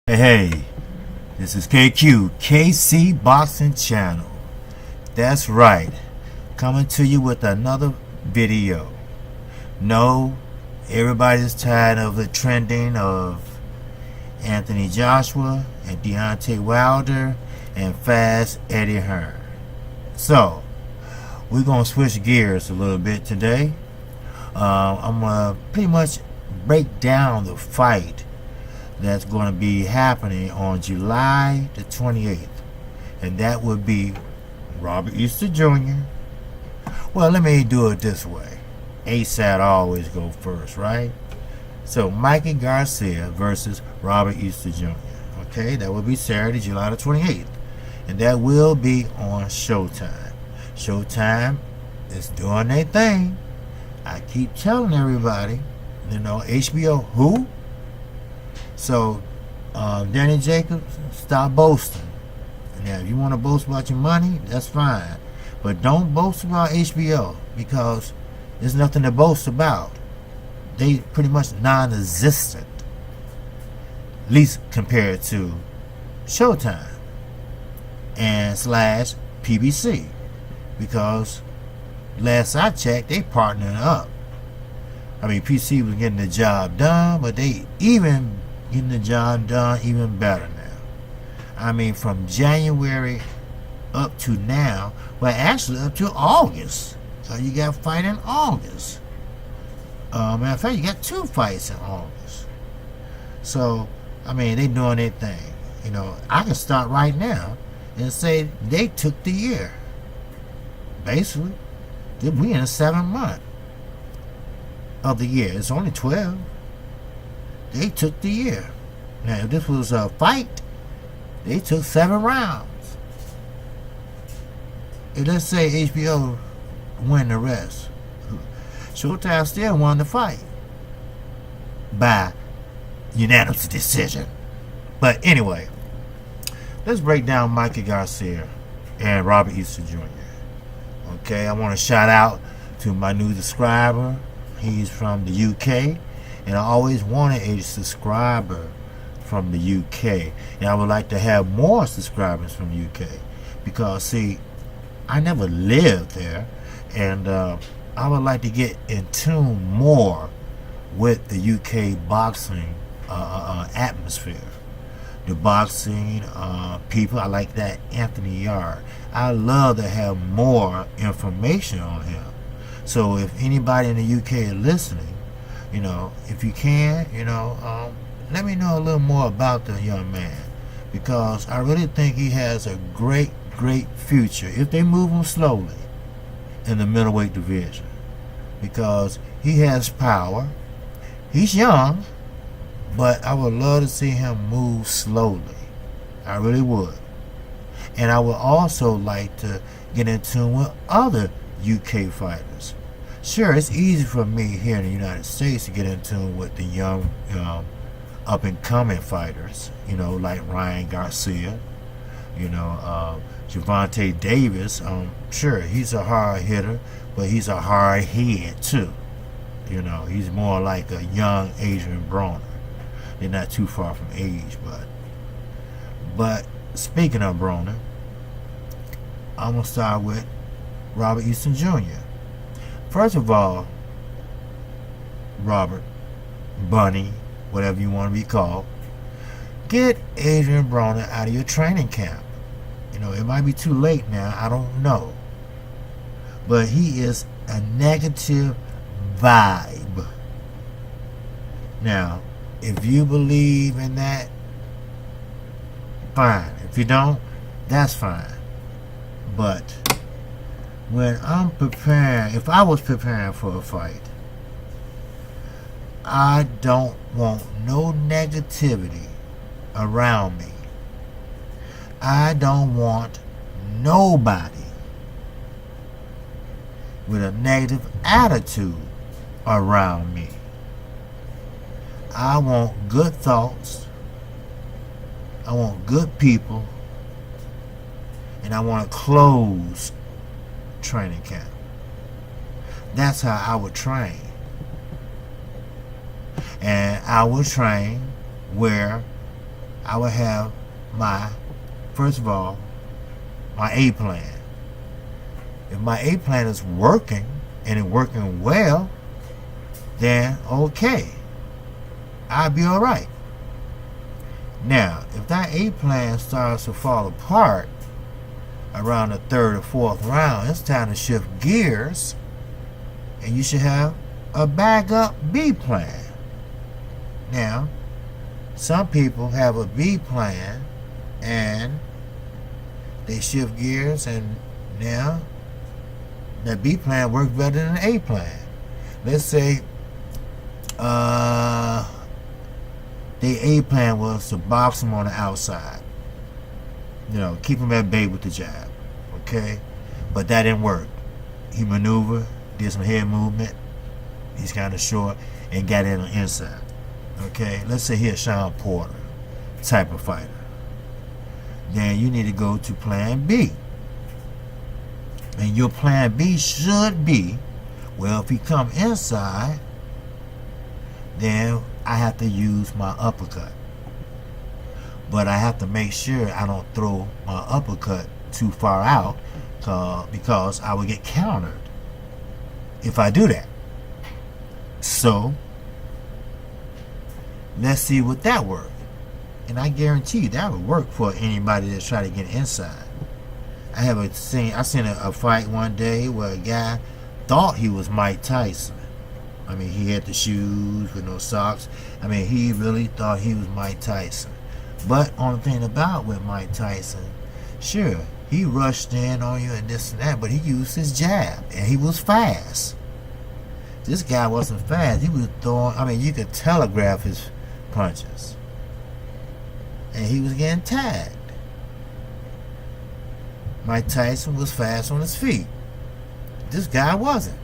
Hey, this is KQKC Boxing Channel. That's right, coming to you with another video. No, everybody's tired of the trending of Anthony Joshua and Deontay Wilder and Fast Eddie Hearn. So, we're going to switch gears a little bit today. I'm going to pretty much break down the fight that's going to be happening on July the 28th, and that would be Robert Easter Jr. Well, let me do it this way. ASAP always go first, right? So Mikey Garcia versus Robert Easter Jr. Okay, that will be Saturday, July the 28th, and that will be on Showtime. Showtime is doing their thing. I keep telling everybody, HBO who? So, Danny Jacobs, stop boasting. Now, if you want to boast about your money, that's fine. But don't boast about HBO, because there's nothing to boast about. They pretty much non-existent, at least compared to Showtime and slash PBC. Because last I checked, they partnering up. I mean, PC was getting the job done, but they even getting the job done even better now. I mean, from January up to now, well, actually up to August. So you got a fight in August. Matter of fact, you got 2 fights in August. So, I mean, they doing their thing. I can start right now and say they took the year. Basically, we in the 7th month of the year. It's only 12. They took the year. Now, if this was a fight, they took 7 rounds. And let's say HBO win the rest. Showtime still won the fight by unanimous decision. But anyway, let's break down Mikey Garcia and Robert Easter Jr. Okay, I want to shout out to my new subscriber. He's from the UK. And I always wanted a subscriber from the UK. And I would like to have more subscribers from the UK. Because, see, I never lived there. And I would like to get in tune more with the UK boxing atmosphere. The boxing people, I like that Anthony Yard. I love to have more information on him. So if anybody in the UK is listening, if you can, let me know a little more about the young man, because I really think he has a great future if they move him slowly in the middleweight division, because he has power. He's young, but I would love to see him move slowly. I really would. And I would also like to get in tune with other UK fighters. Sure, it's easy for me here in the United States to get in tune with the young, up-and-coming fighters, like Ryan Garcia, Gervonta Davis. Sure, he's a hard hitter, but he's a hard head, too. He's more like a young Adrian Broner. They're not too far from age, but speaking of Broner, I'm going to start with Robert Easter Jr. First of all, Robert, Bunny, whatever you want to be called, get Adrian Broner out of your training camp. It might be too late now, I don't know. But he is a negative vibe. Now, if you believe in that, fine. If you don't, that's fine. But when I'm preparing, if I was preparing for a fight, I don't want no negativity around me. I don't want nobody with a negative attitude around me. I want good thoughts. I want good people. And I want to close training camp. That's how I would train. And I would train where I would have first of all, my A plan. If my A plan is working and it's working well, then okay, I'll be all right. Now, if that A plan starts to fall apart around the third or fourth round, it's time to shift gears, and you should have a backup B plan. Now, some people have a B plan and they shift gears, and now that B plan works better than the A plan. Let's say the A plan was to box him on the outside. Keep him at bay with the jab. Okay? But that didn't work. He maneuvered, did some head movement. He's kind of short, and got in on the inside. Okay? Let's say he's a Sean Porter type of fighter. Then you need to go to plan B. And your plan B should be, well, if he come inside, then I have to use my uppercut. But I have to make sure I don't throw my uppercut too far out, because I will get countered if I do that. So, let's see what that works. And I guarantee you that would work for anybody that's trying to get inside. I seen a fight one day where a guy thought he was Mike Tyson. I mean, he had the shoes with no socks. I mean, he really thought he was Mike Tyson. But only thing about with Mike Tyson, sure, he rushed in on you and this and that, but he used his jab, and he was fast. This guy wasn't fast. He was throwing, I mean, you could telegraph his punches. And he was getting tagged. Mike Tyson was fast on his feet. This guy wasn't.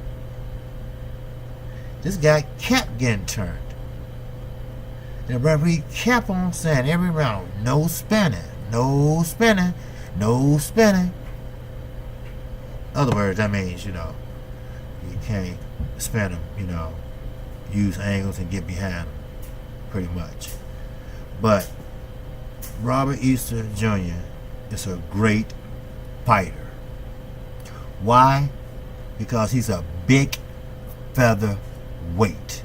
This guy kept getting turned. The referee kept on saying every round, no spinning, no spinning, no spinning. In other words, that means, you can't spin him, use angles and get behind him, pretty much. But Robert Easter Jr. is a great fighter. Why? Because he's a big featherweight.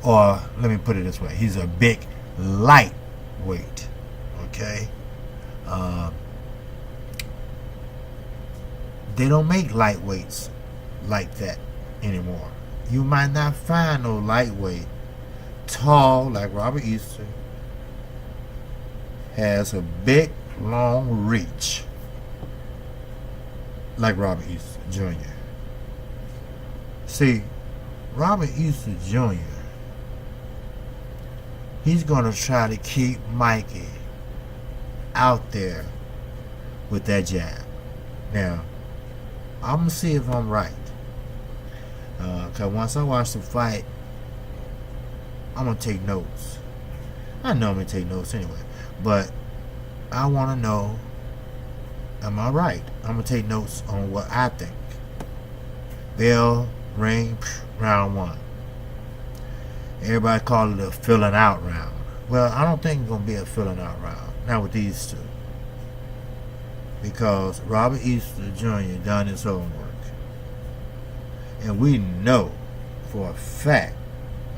Or let me put it this way, he's a big lightweight. Okay? They don't make lightweights like that anymore. You might not find no lightweight tall like Robert Easter, has a big long reach like Robert Easter Jr. See, Robert Easter Jr., he's going to try to keep Mikey out there with that jab. Now, I'm going to see if I'm right. Because once I watch the fight, I'm going to take notes. I normally take notes anyway. But I want to know, am I right? I'm going to take notes on what I think. Bell, ring, round one. Everybody call it a filling out round. Well, I don't think it's going to be a filling out round. Not with these two. Because Robert Easter Jr. done his homework. And we know for a fact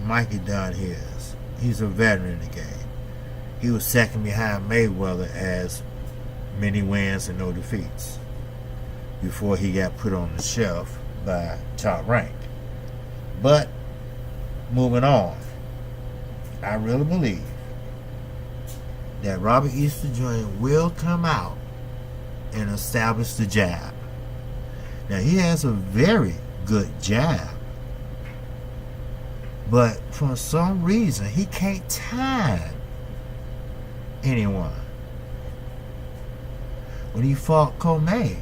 Mikey done his. He's a veteran in the game. He was second behind Mayweather as many wins and no defeats before he got put on the shelf by Top Rank. But moving on, I really believe that Robert Easter Jr. will come out and establish the jab. Now, he has a very good jab, but for some reason he can't time anyone. When he fought Comey,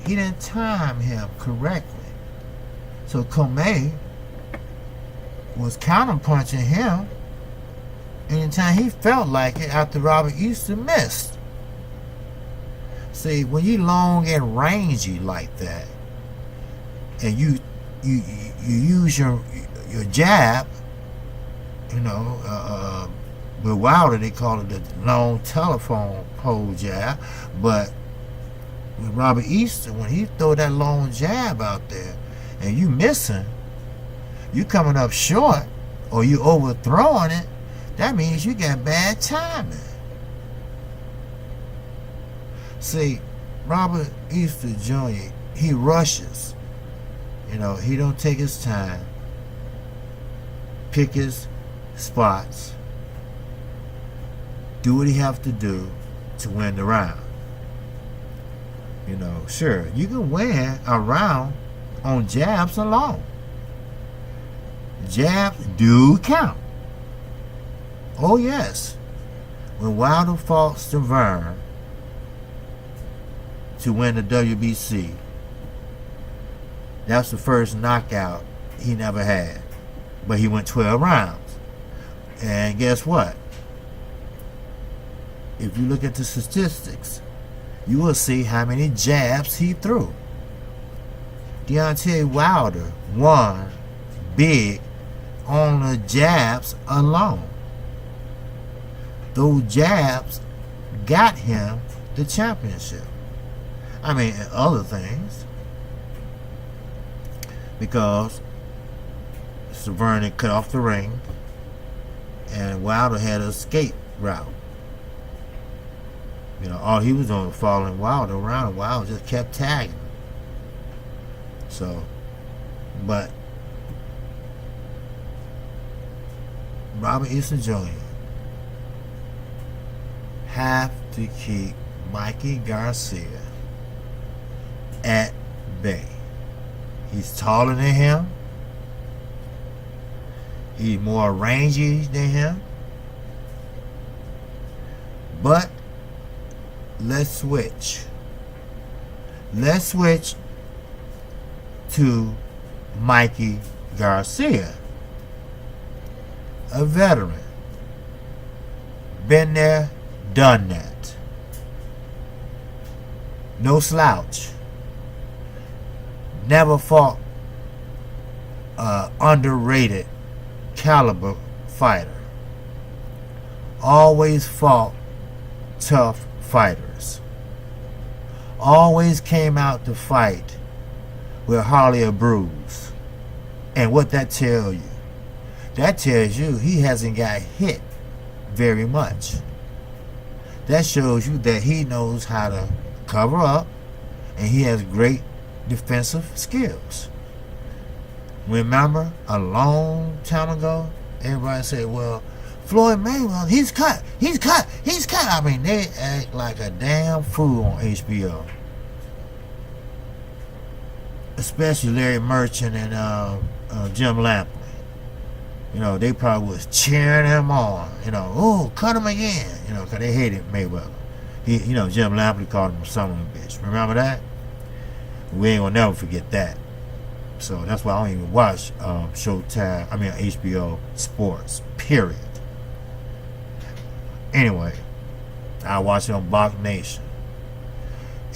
he didn't time him correctly. So Comey was counter-punching him anytime he felt like it after Robert Easter missed. See, when you long and rangy like that, and you use your jab, With Wilder, they call it the long telephone pole jab. But with Robert Easter, when he throw that long jab out there and you missing, you coming up short or you overthrowing it, that means you got bad timing. See, Robert Easter Jr., he rushes. You know, he don't take his time, pick his spots, do what he have to do to win the round. You know, sure, you can win a round on jabs alone. Jabs do count. Oh yes. When Wilder fought Stavern to win the WBC, that's the first knockout he never had. But he went 12 rounds. And guess what? If you look at the statistics, you will see how many jabs he threw. Deontay Wilder won big on the jabs alone. Those jabs got him the championship. I mean, and other things. Because Stavern cut off the ring and Wilder had an escape route. You know, all he was doing was following Wilder around, and Wilder just kept tagging. So, but Robert Easter Jr. have to keep Mikey Garcia at bay. He's taller than him. He's more rangy than him. But let's switch. Let's switch to Mikey Garcia, a veteran. Been there, done that. No slouch. Never fought underrated caliber fighter. Always fought tough fighters. Always came out to fight with hardly a bruise. And what that tells you? That tells you he hasn't got hit very much. That shows you that he knows how to cover up and he has great defensive skills. Remember, a long time ago, everybody said, well, Floyd Mayweather, he's cut. I mean, they act like a damn fool on HBO. Especially Larry Merchant and Jim Lampley. You know, they probably was cheering him on. You know, oh, cut him again. You know, because they hated Mayweather. Jim Lampley called him a son of a bitch. Remember that? We ain't gonna never forget that. So that's why I don't even watch HBO Sports, period. Anyway, I watch it on Bach Nation.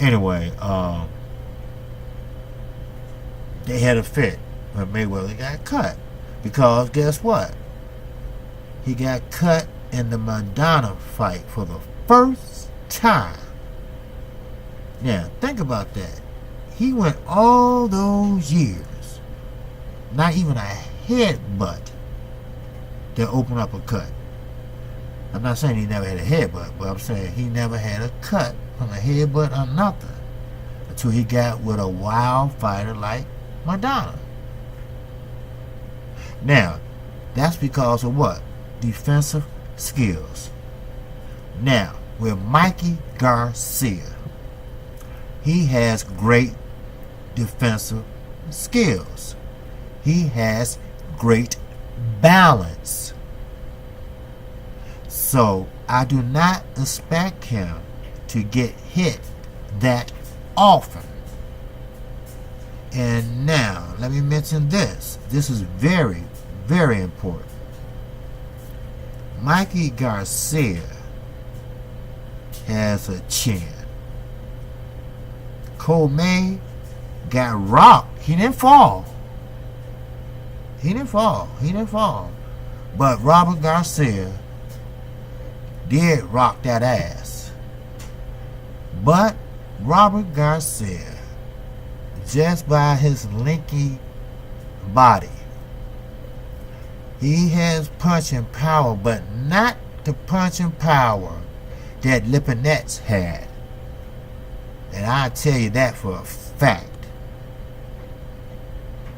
Anyway, they had a fit when Mayweather got cut. Because guess what? He got cut in the Madonna fight for the first time. Now, think about that. He went all those years, not even a headbutt to open up a cut. I'm not saying he never had a headbutt, but I'm saying he never had a cut from a headbutt or nothing until he got with a wild fighter like Madonna. Now, that's because of what? Defensive skills. Now, with Mikey Garcia, he has great defensive skills. He has great balance. So I do not expect him to get hit that often. And now, let me mention this. This is very, very important. Mikey Garcia has a chin. Cormier got rocked. He didn't fall. But Robert Garcia did rock that ass. But Robert Garcia, just by his lanky body, he has punching power, but not the punching power that Lipinets had. And I tell you that for a fact.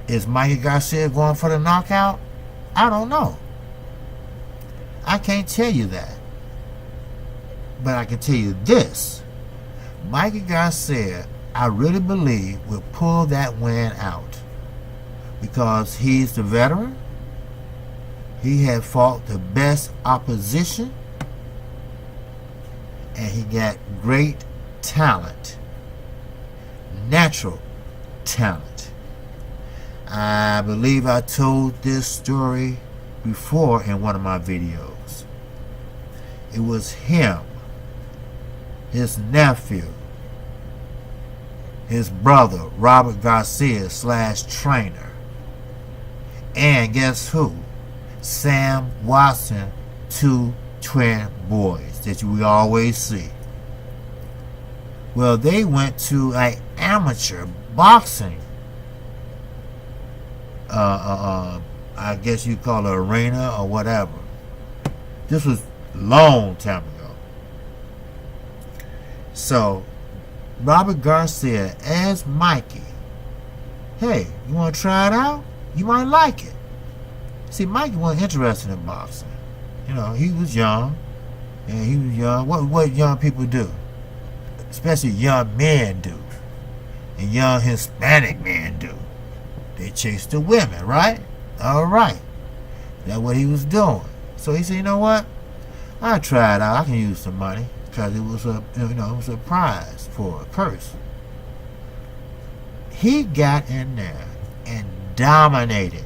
Is Mikey Garcia going for the knockout? I don't know. I can't tell you that. But I can tell you this. Mikey Garcia, I really believe, will pull that win out. Because he's the veteran. He had fought the best opposition. And he got great talent. Natural talent. I believe I told this story before in one of my videos. It was him, his nephew, his brother, Robert Garcia / trainer, and guess who? Sam Watson, 2 twin boys that we always see. Well, they went to an amateur boxing I guess you call it arena or whatever. This was a long time ago. So Robert Garcia asked Mikey, hey, you want to try it out? You might like it. See, Mikey wasn't interested in boxing. You know, he was young. And he was young. What young people do? Especially young men do. And young Hispanic men do. They chase the women, right? All right. That's what he was doing. So he said, you know what? I'll try it out. I can use some money. Because it was a, it was a prize for a purse. He got in there and dominated.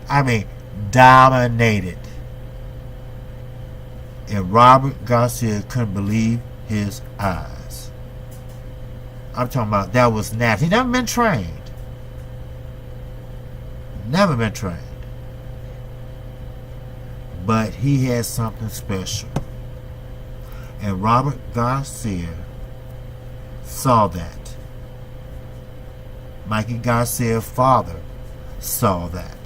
I mean, dominated. And Robert Garcia couldn't believe his eyes. I'm talking about that was nasty. He never been trained. Never been trained. But he had something special. And Robert Garcia saw that. Mikey Garcia's father saw that.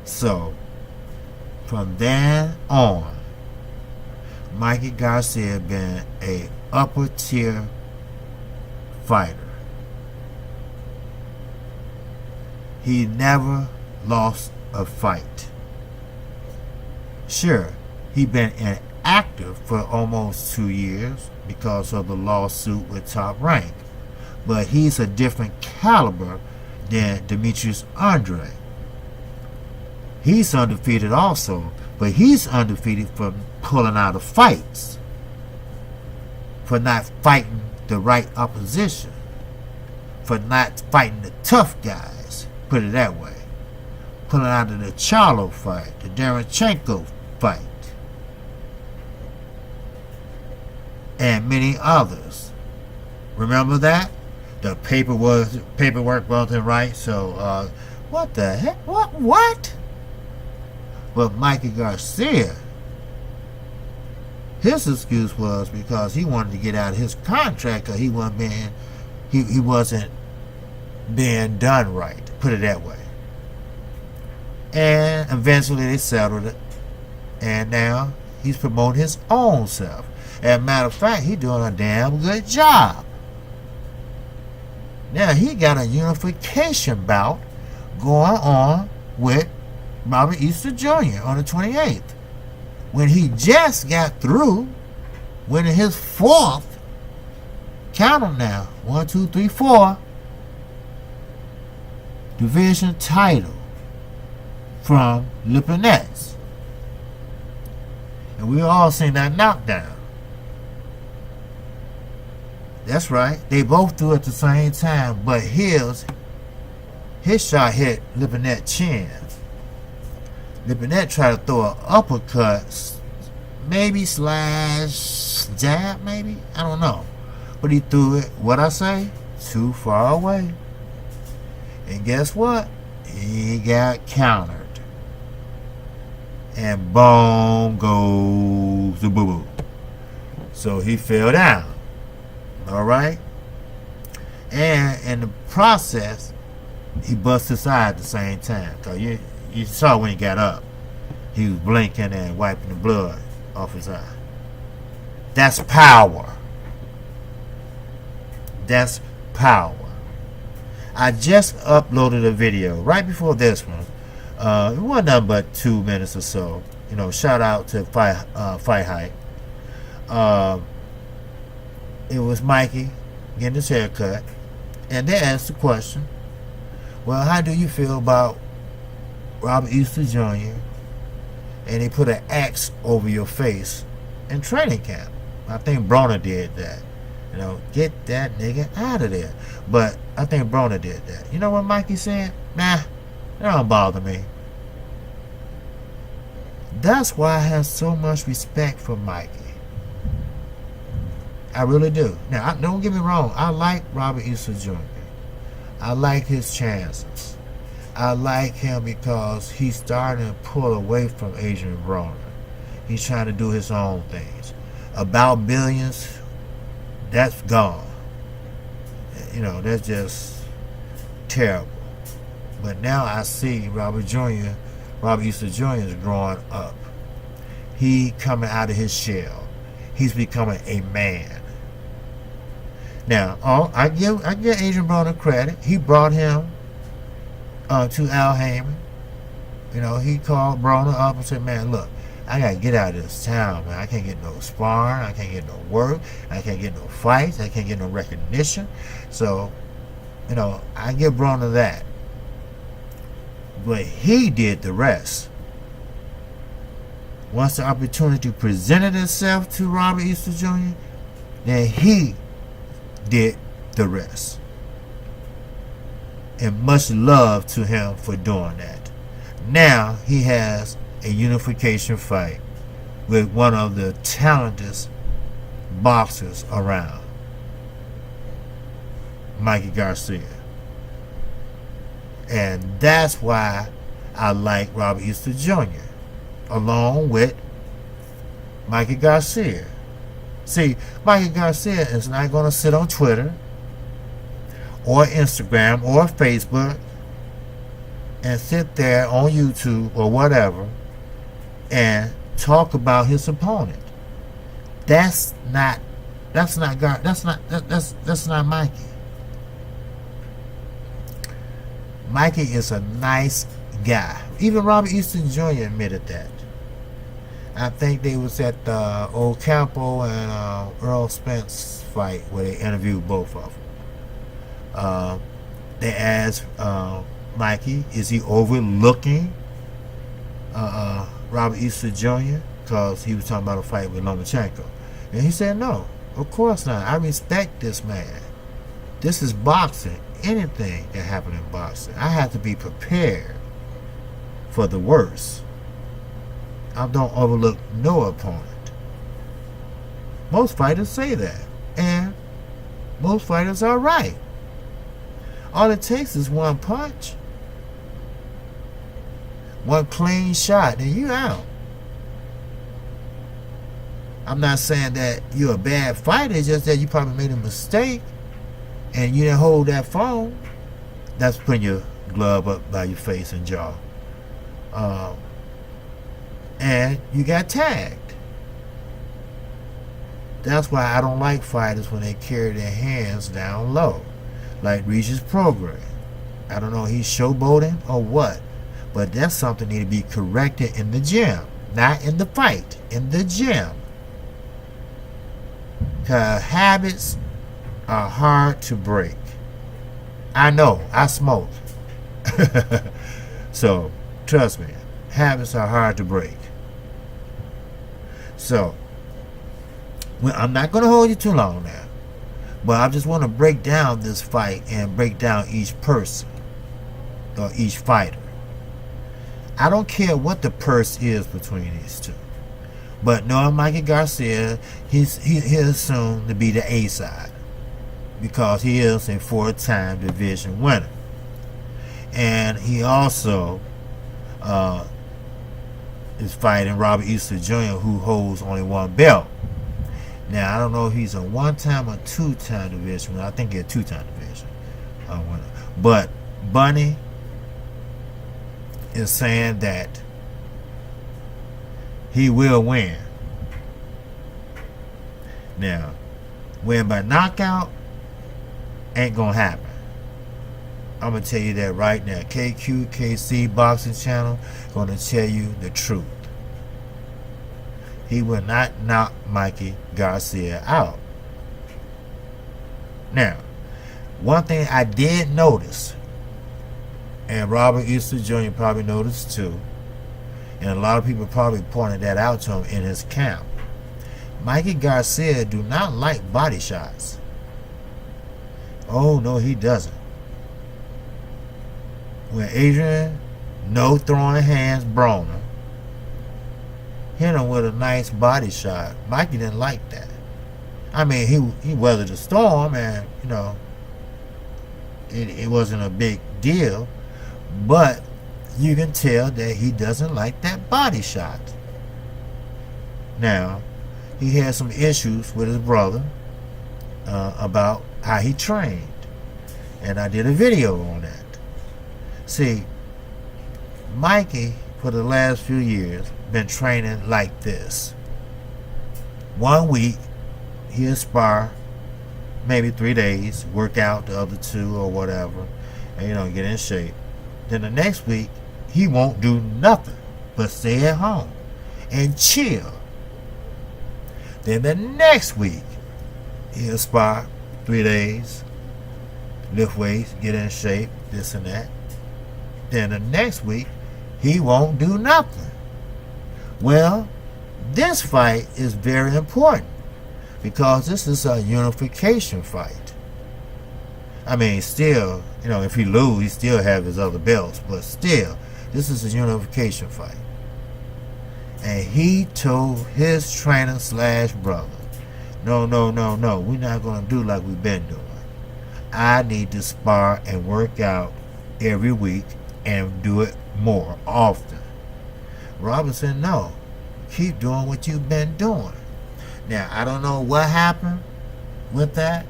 So, from then on, Mikey Garcia been a upper tier fighter. He never lost a fight. Sure, he been inactive for almost 2 years because of the lawsuit with Top Rank. But he's a different caliber than Demetrius Andre. He's undefeated also, but he's undefeated for pulling out of fights. For not fighting the right opposition. For not fighting the tough guys. Put it that way. Pulling out of the Charlo fight, the Darenchenko fight, and many others. Remember that? The paperwork wasn't right, so what the heck? What? But Mikey Garcia, his excuse was because he wanted to get out of his contract because he wasn't being done right. Put it that way. And eventually they settled it. And now he's promoting his own self. As a matter of fact, he's doing a damn good job. Now he got a unification bout going on with Robert Easter Jr. on the 28th. When he just got through winning his 4th, count them now, 1, 2, 3, 4, division title from Lipinets. And we all seen that knockdown. That's right. They both threw at the same time, but his shot hit Lipinet's chin. Lipinet tried to throw an uppercut, maybe slash jab, maybe? I don't know. But he threw it, what I say? Too far away. And guess what? He got countered. and boom goes the boo-boo. So he fell down. All right? And in the process, he bust his eye at the same time. Because you saw when he got up, he was blinking and wiping the blood off his eye. That's power. That's power. I just uploaded a video right before this one. It wasn't nothing but 2 minutes or so. You know, shout out to Fight Hype. It was Mikey getting his hair cut, and they asked the question, well, how do you feel about Robert Easter Jr. and they put an X over your face in training camp? I think Broner did that. You know, get that nigga out of there. But I think Broner did that. You know what Mikey said? Nah, it don't bother me. That's why I have so much respect for Mikey. I really do. Now, don't get me wrong. I like Robert Easter Jr. I like his chances. I like him because he's starting to pull away from Adrian Broner. He's trying to do his own things. About billions, that's gone. You know, that's just terrible. But now I see Robert Easter Jr. is growing up. He coming out of his shell. He's becoming a man. Now, I give Adrian Broner credit. He brought him to Al Heyman. You know, he called Broner up and said, man, look, I got to get out of this town, man. I can't get no sparring. I can't get no work. I can't get no fights. I can't get no recognition. So, you know, I give Broner that. But he did the rest. Once the opportunity presented itself to Robert Easter Jr., then he did the rest. And much love to him for doing that. Now he has a unification fight with one of the talented boxers around, Mikey Garcia. And that's why I like Robert Easter Jr. along with Mikey Garcia. See, Mikey Garcia is not going to sit on Twitter or Instagram or Facebook and sit there on YouTube or whatever and talk about his opponent. That's not Mikey. Mikey is a nice guy. Even Robert Easton Jr. admitted that. I think they was at the Ocampo and Earl Spence fight where they interviewed both of them. They asked Mikey, is he overlooking Robert Easter Jr.? Because he was talking about a fight with Lomachenko. And he said, no, of course not. I respect this man. This is boxing. Anything can happen in boxing. I have to be prepared for the worst. I don't overlook no opponent. Most fighters say that. And most fighters are right. All it takes is one punch. One clean shot, and you out. I'm not saying that you're a bad fighter, it's just that you probably made a mistake and you didn't hold that phone. That's putting your glove up by your face and jaw. And you got tagged. That's why I don't like fighters when they carry their hands down low. Like Regis Prograis. I don't know, he's showboating or what. But that's something that need to be corrected in the gym. Not in the fight. In the gym. Because habits are hard to break. I know. I smoke. So, trust me. Habits are hard to break. So, well, I'm not going to hold you too long now. But I just want to break down this fight and break down each person. Or each fighter. I don't care what the purse is between these two. But knowing Mikey Garcia, he's assumed to be the A side. Because he is a 4-time division winner. And he also is fighting Robert Easter Jr., who holds only one belt. Now, I don't know if he's a one-time or two-time division. I think he's a two-time division winner. But Bunny is saying that he will win. Now, win by knockout ain't gonna happen. I'm gonna tell you that right now. KQKC Boxing Channel gonna tell you the truth. He will not knock Mikey Garcia out. Now, one thing I did notice, and Robert Easter Jr. probably noticed too, and a lot of people probably pointed that out to him in his camp. Mikey Garcia do not like body shots. Oh, no, he doesn't. When Adrian, no throwing hands, Broner, hit him with a nice body shot, Mikey didn't like that. I mean, he weathered the storm, and, you know, it wasn't a big deal, but you can tell that he doesn't like that body shot. Now, he had some issues with his brother about how he trained, and I did a video on that. See, Mikey, for the last few years, been training like this. 1 week, he'll spar, maybe 3 days, work out the other 2 or whatever, and, you know, get in shape. Then the next week, he won't do nothing but stay at home and chill. Then the next week, he'll spar 3 days, lift weights, get in shape, this and that. Then the next week, he won't do nothing. Well, this fight is very important because this is a unification fight. I mean, still, you know, if he loses, he still have his other belts, but still, this is a unification fight. And he told his trainer / brother, no, we're not going to do like we've been doing. I need to spar and work out every week and do it more often. Robert said, no, keep doing what you've been doing. Now, I don't know what happened with that.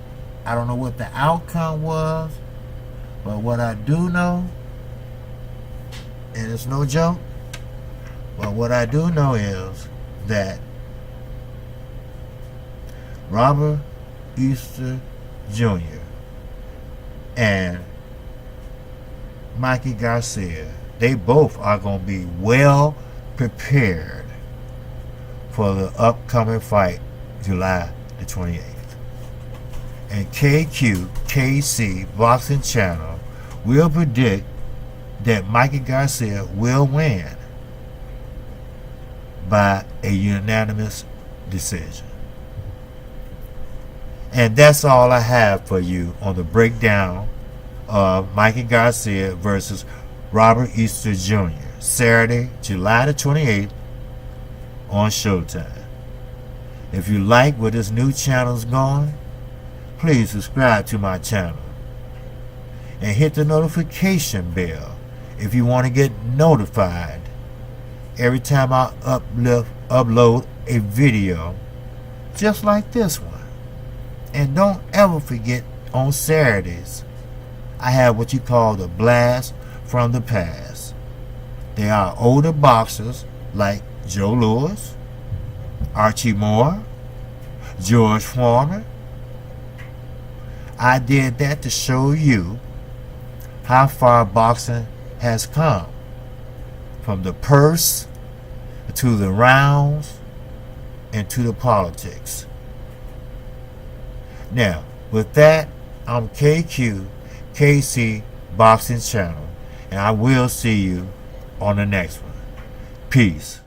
I don't know what the outcome was. But what I do know, and it's no joke, but what I do know is that Robert Easter Jr. and Mikey Garcia, they both are going to be well prepared for the upcoming fight, July the 28th. And KQKC Boxing Channel will predict that Mikey Garcia will win by a unanimous decision. And that's all I have for you on the breakdown of Mikey Garcia versus Robert Easter Jr. Saturday, July the 28th on Showtime. If you like where this new channel is going, please subscribe to my channel and hit the notification bell if you want to get notified every time I upload a video just like this one. And don't ever forget, on Saturdays, I have what you call the Blast from the Past. They are older boxers like Joe Louis, Archie Moore, George Foreman. I did that to show you how far boxing has come, from the purse to the rounds and to the politics. Now, with that, I'm KQKC Boxing Channel, and I will see you on the next one. Peace.